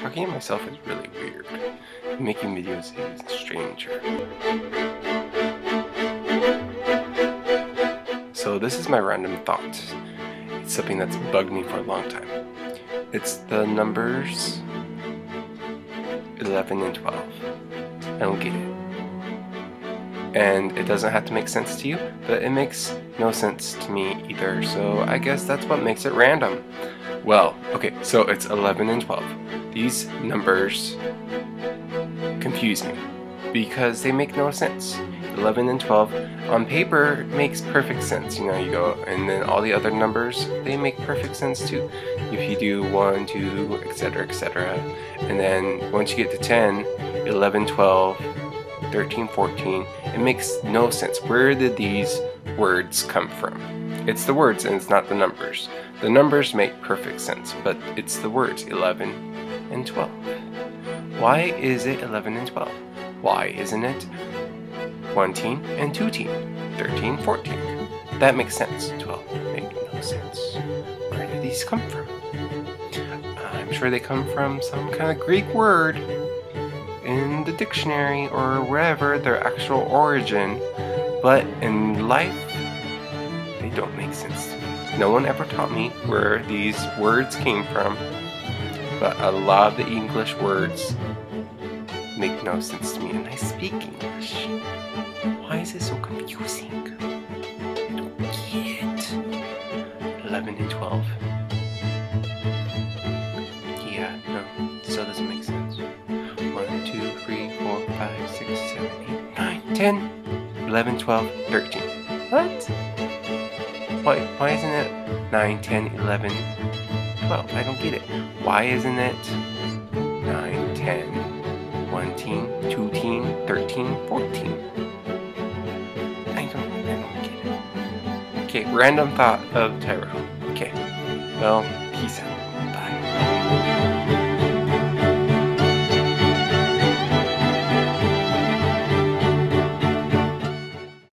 Talking to myself is really weird. Making videos is stranger. So this is my random thought. It's something that's bugged me for a long time. It's the numbers 11 and 12. I don't get it. And it doesn't have to make sense to you, but it makes no sense to me either, so I guess that's what makes it random. Well, okay, so it's 11 and 12. These numbers confuse me because they make no sense. 11 and 12 on paper makes perfect sense. You know, you go and then all the other numbers, they make perfect sense too. If you do 1, 2, etc, etc, and then once you get to 10, 11, 12, 13, 14, it makes no sense. Where did these words come from? It's the words and it's not the numbers. The numbers make perfect sense, but it's the words 11 and 12. Why is it 11 and 12? Why isn't it 1 teen and 2 teen, 13, 14? That makes sense. 12 make no sense. Where did these come from? I'm sure they come from some kind of Greek word in the dictionary or wherever their actual origin, but in life they don't make sense to me. No one ever taught me where these words came from, but a lot of the English words make no sense to me, and I speak English. Why is it so confusing? I don't get it. 11 and 12. Yeah, no, still doesn't make sense. 1, 2, 3, 4, 5, 6, 7, 8, 9, 10, 11, 12, 13. What? Why isn't it 9, 10, 11, 12? I don't get it. Why isn't it 9, 10, 1 teen, 2 teen, 13, 14? I don't get it. Okay, random thought of Tyrone. Okay, well, peace out.